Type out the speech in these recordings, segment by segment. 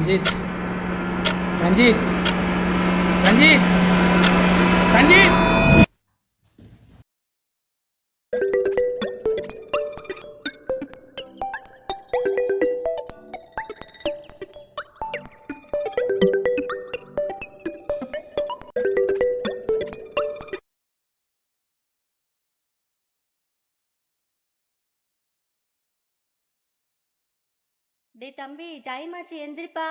ரஞ்சித் ரஞ்சித் ரஞ்சித் ரஞ்சித் டேய் தம்பி, டைம் ஆச்சு, எந்திரிப்பா.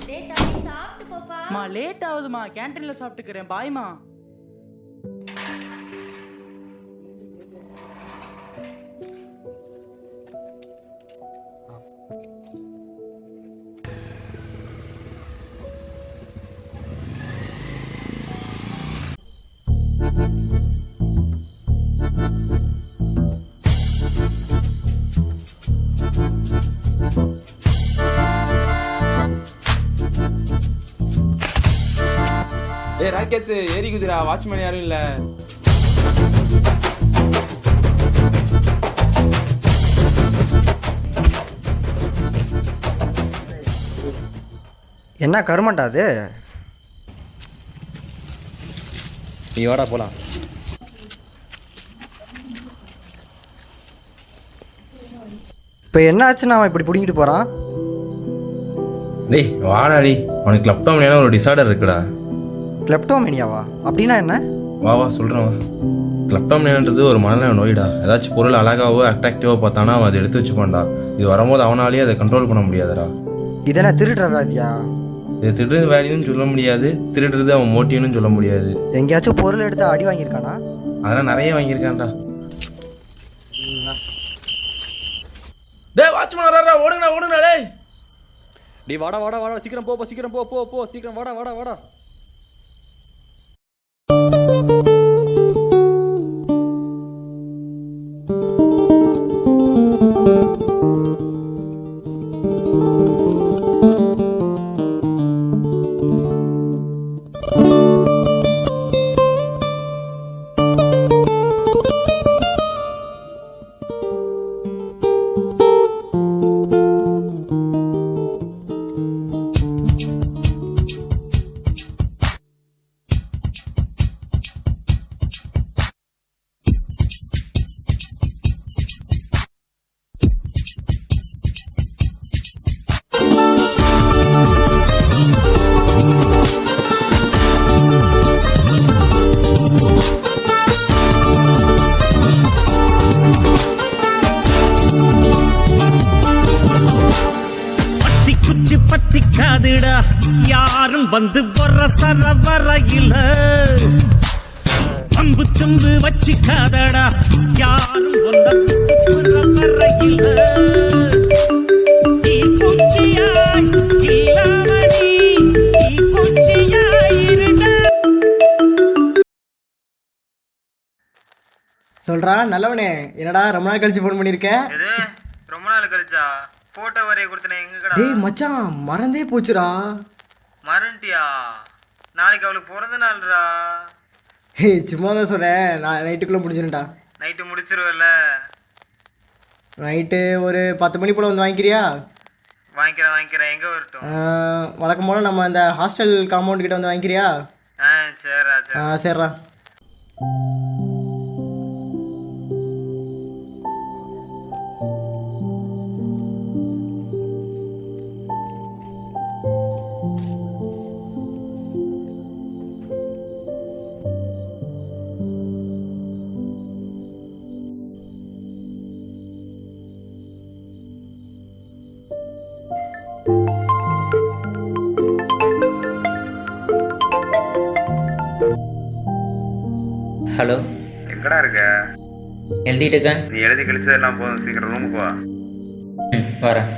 டேய் தம்பி, சாப்பிட்டு போப்பா. மா லேட் ஆகுதுமா, கேண்டீன்ல சாப்பிட்டுக்கிறேன். பாய்மா. ஏய் ராகேஷ், ஏறி குதிரா. வாட்ச்மேன் யாரும் இல்ல. என்ன கருமண்டா அது? நீ வாடா போலாம். இப்போ என்ன ஆச்சுன்னா அவன் இப்படி பிடிங்கிட்டு போகிறான்? டேய் வாடாடி, உனக்கு கிளப்டோமனியான ஒரு டிசார்டர் இருக்குடா. கிளெப்டோமேனியாவா? அப்படின்னா என்ன? வா வா சொல்கிறேன் வா. கிளப்டோமனியான்றது ஒரு மனநல நோய்டா. ஏதாச்சும் பொருள் அழகாவோ அட்ராக்டிவோ பார்த்தானா அவன் அதை எடுத்து வச்சுப்பான்டா. இது வரும்போது அவனாலேயே அதை கண்ட்ரோல் பண்ண முடியாதுடா. இதென்ன திருடுற வியாதியா? இது திருடுறது வேலையும் சொல்ல முடியாது, திருடுறது அவன் மோட்டிவ்னு சொல்ல முடியாது. எங்கேயாச்சும் பொருள் எடுத்து அடி வாங்கியிருக்கானா? அதெல்லாம் நிறைய வாங்கியிருக்கான்டா. டேய் வாட்ச்மேன் வராடா, ஓடுங்கடா ஓடுங்கடா. டேய் டேய் வாடா வாடா வாடா, சீக்கிரம் போ சீக்கிரம் போ போ போ சீக்கிரம் வாடா வாடா வாடா. பத்திக்காதுடா யாரும் வந்து வர சரவரையில பம்பு தும்பு வச்சிக்காதடா யாரும் வந்து வரையில சொல்றா நல்லவனே, என்னடா ரொம்ப நாள் கழிச்சு ஃபோன் பண்ணியிருக்கேன். எது ரொம்ப நாள் கழிச்சா? போட்டோ வரைய கொடுத்தனே எங்கடா? டேய் மச்சான், மறந்தே போச்சுடா. மறந்துட்டியா? நாளைக்கு அவளுக்கு பிறந்த நாள்டா. ஹே சும்மா தான் சொன்னேன், நான் நைட்டுக்குள்ளே முடிஞ்சிருண்டா. நைட்டு முடிச்சிருவல்ல? நைட்டு ஒரு 10 மணி போல் வந்து வாங்கிக்கிறியா? வாங்கிக்கிறேன். எங்கே வரட்டும்? வழக்கம் போல் நம்ம அந்த ஹாஸ்டல் காம்பவுண்ட் கிட்ட வந்து வாங்கிக்கிறியா? சரிடா சரி. சரிடா. ஹலோ, எங்கடா இருக்க? எழுதிட்டு இருக்கேன். நீ எழுதி கழிச்சதெல்லாம் போதும், சீக்கிரம் ரூமுக்கு வா. வரேன்.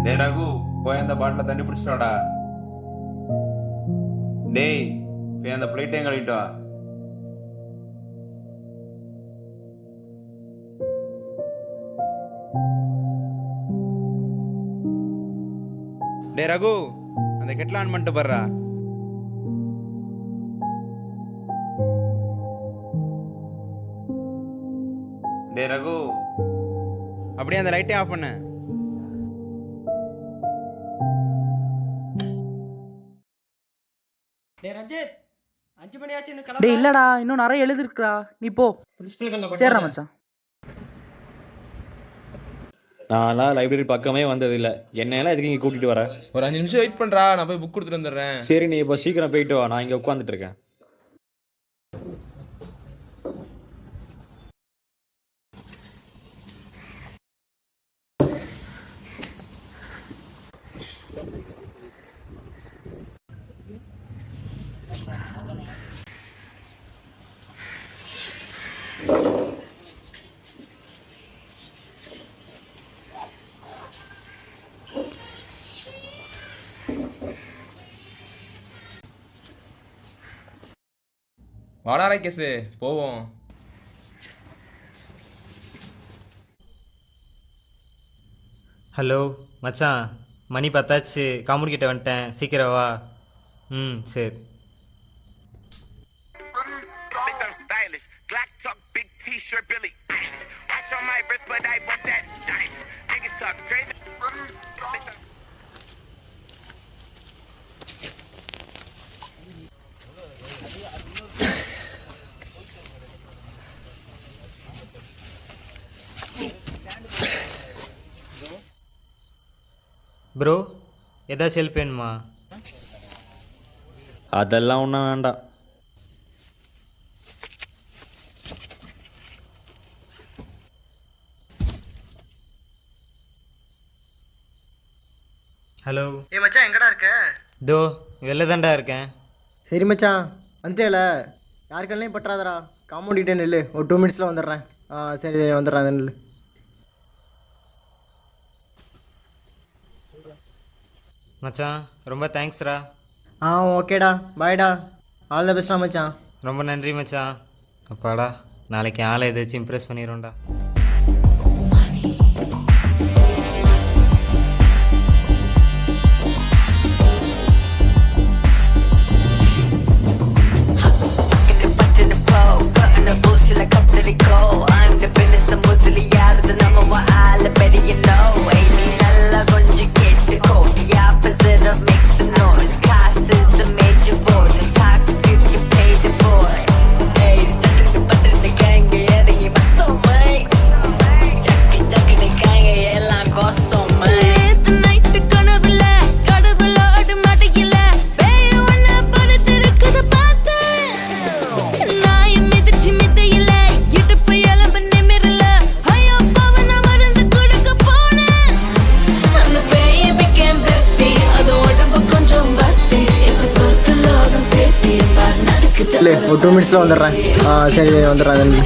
டேய் ரகு, போய் அந்த பாட்டில தண்ணி பிடிச்சிட்டாடா. டேய், போய் அந்த பிளேட்டையும் கழுவிட்டு வா. டேய் ரகு, அந்த கெட்டில் ஆன் பண்ணிட்டு போடுறா. டேய் ரகு, அப்படியே அந்த லைட்டே ஆஃப் பண்ணு. டேய் இல்லடா, இன்னும் நிறைய எழுதிருக்குடா. நீ போ. சரிடா மச்சான். நான்லாம் லைப்ரரி பக்கமே வந்ததில்லை. என்னையெல்லாம் எதுக்கு இங்கே கூட்டிகிட்டு வர? ஒரு 5 நிமிஷம் வெயிட் பண்ணுறா, நான் போய் புக் கொடுத்துட்டு வந்துடுறேன். சரி, நீ இப்போ சீக்கிரம் போயிட்டு வா, நான் இங்கே உட்காந்துட்டு இருக்கேன். வாடா ராகேஷ், போவோம். ஹலோ மச்சான், மணி 10 காமூர் கிட்ட வந்துட்டேன், சீக்கிரம் வா. சரி. ப்ரோ, ஏதாச்சும் ஹெல்ப் வேணுமா? அதெல்லாம் ஒன்றும் வேண்டாம். ஹலோ. மச்சான் எங்கடா இருக்க? தோ வெளில தான்டா இருக்கேன். சரி மச்சான், வந்துட்டேல, யார் கண்ணையும் பற்றாதடா. காம்பவுண்டிகிட்டே நெல்லு, ஒரு 2 மினிட்ஸில் வந்துடுறேன். சரி சரி, வந்துடுறேன் நெல்லு. மச்சான் ரொம்ப தேங்க்ஸ்டா. ஓகேடா, பாய்டா, ஆல் த பெஸ்ட்டா மச்சான். ரொம்ப நன்றி மச்சான். அப்பாடா, நாளைக்கு ஆளை ஏதாச்சும் இம்ப்ரெஸ் பண்ணிடும்டா. இல்லை, ஒரு 2 மினிட்ஸில் வந்துடுறேன். சரி சரி, வந்துடுறேன் நெல்லு.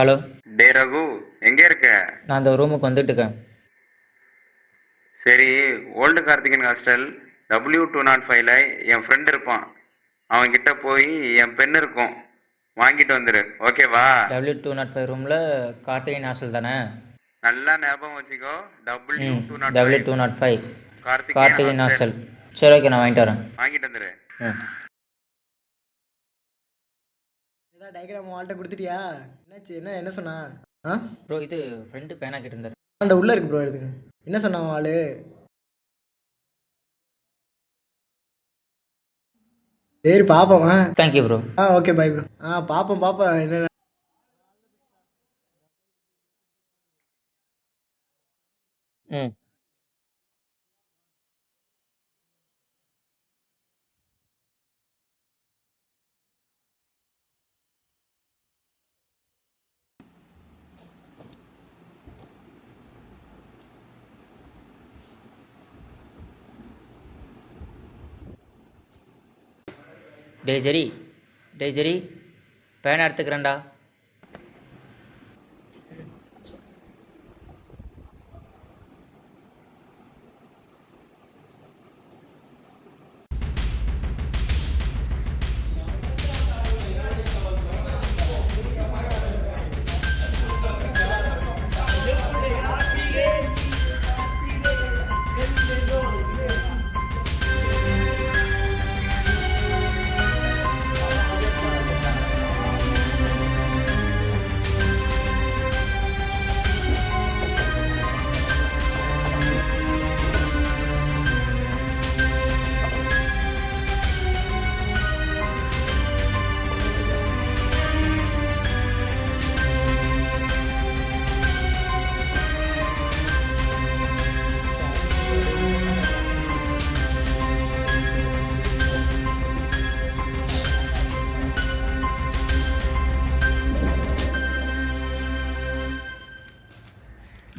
ஹலோ. டே ரகு, எங்கே இருக்க? நான் அந்த ரூமுக்கு வந்துட்டு இருக்கேன். சரி, ஓல்டு கார்த்திகன் ஹாஸ்டல் W205ல என் ஃப்ரெண்ட் இருப்பான். அவன்கிட்ட போய் என் பென் இருக்கும், வாங்கிட்டு வந்துரு. ஓகேவா? W205 ரூமில் கார்த்திகேயன் ஹாஸ்டல் தானே? நல்லா ஞாபகம் வச்சுக்கோ. W205 Karthikeyan hostel. சரி, ஓகே, நான் வாங்கிட்டு வரேன். வாங்கிட்டு வந்துரு. ஏதாவது டயக்ராம் ஆள்கிட்ட கொடுத்துட்டியா? என்னாச்சு? என்ன சொன்னா? ப்ரோ, இது ஃப்ரெண்டு பேனா கேட்டிருந்தாரு. அந்த உள்ளே இருக்கு ப்ரோ, எடுத்துங்க. என்ன சொன்னான் ஆளு? சரி பாப்போம். Thank you bro. Okay bye bro. பாப்போம் என்ன. டே ஜெரி, பேனா எடுத்துக்கிறேன்டா.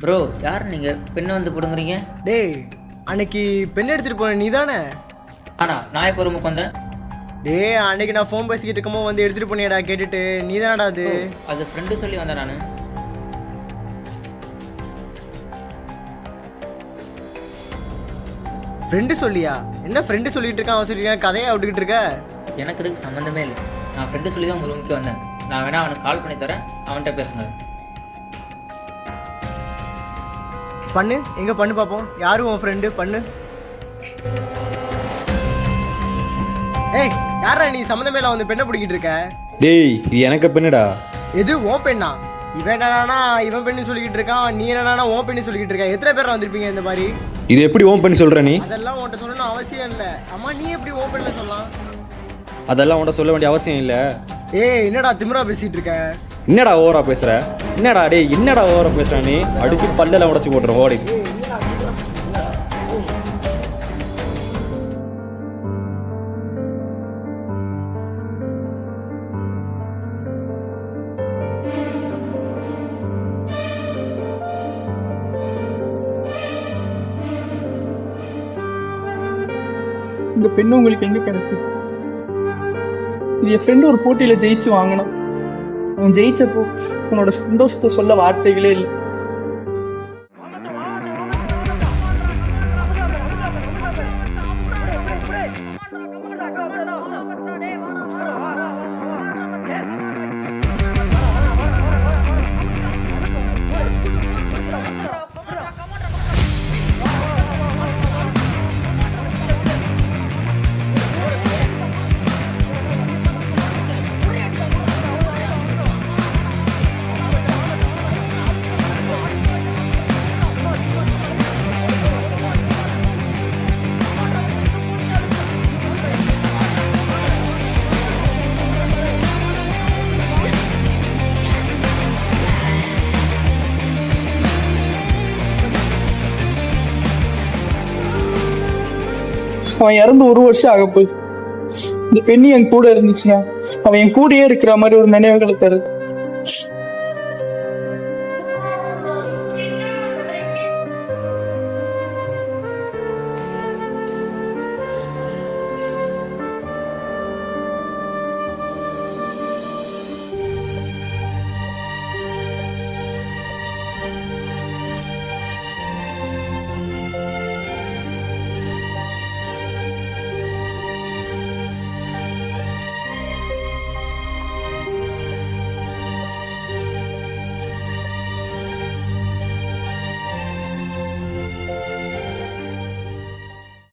ப்ரோ, யார் நீங்கள் பெண்ணை வந்து பிடுங்குறீங்க? டேய், அன்னைக்கு பெண் எடுத்துகிட்டு போன நீ தானே? நான் எப்போ ரூமுக்கு வந்தேன்? டேய், அன்னைக்கு நான் ஃபோன் பேசிக்கிட்டு இருக்கமோ வந்து எடுத்துகிட்டு போனியடா கேட்டுட்டு. நீ தானடா அது? அது ஃப்ரெண்டு சொல்லி வந்தேன் நான். ஃப்ரெண்டு சொல்லியா? என்ன ஃப்ரெண்டு சொல்லிட்டு இருக்கான், அவன் சொல்லியிருக்கான், கதையை விட்டுக்கிட்டு இருக்க? எனக்கு இதுக்கு சம்மந்தமே இல்லை. நான் ஃப்ரெண்டு சொல்லி தான் உங்கள் ரூமுக்கு வந்தேன். நான் வேணா அவனுக்கு கால் பண்ணி தரேன், அவன்கிட்ட பேசுங்க. பண்ணு, எங்கே பண்ணு பார்ப்போம். யாரும் உன் ஃப்ரெண்டு? பண்ணு. ஏய், யாரா நீ? சம்மந்தமேல வந்து பெண்ணை பிடிக்கிட்டு இருக்க? டேய், இது எனக்கு பெண்ணுடா. எது உன் பெண்ணா? இவன் என்னன்னா இவன் பெண்ணு சொல்லிக்கிட்டு இருக்கான், நீ என்னன்னா உன் பெண்ணு சொல்லிக்கிட்டு இருக்க. எத்தனை பேர் வந்திருப்பீங்க இந்த மாதிரி? இது எப்படி ஓன் பண்ணி சொல்கிற நீ? அதெல்லாம் உன்கிட்ட சொல்லணும் அவசியம் இல்லை. அம்மா, நீ எப்படி உன் பெண்ணை சொல்லலாம்? அதெல்லாம் உன்கிட்ட சொல்ல வேண்டிய அவசியம் இல்லை. ஏய், என்னடா திமிரா பேசிட்டு இருக்க? என்னடா ஓவரா பேசுற? என்னடா டேய், என்னடா ஓவரா பேசுற நீ? அடிச்சு பல்லெல்லாம் உடச்சி போட்டுற ஓடி. இந்த பெண்ணு உங்களுக்கு எங்க கிடைக்கு? இது என் ஃப்ரெண்டு ஒரு போட்டியில ஜெயிச்சு வாங்கினான். அவன் ஜெயிச்சப்போ உன்னோட சந்தோஷத்தை சொல்ல வார்த்தைகளே இல்லை. அவன் இறந்து 1 வருஷம் ஆக போகுது. இந்த பெண்ணு என் கூட இருந்துச்சுன்னா அவன் என் கூடயே இருக்கிற மாதிரி ஒரு நினைவுகளை தருது.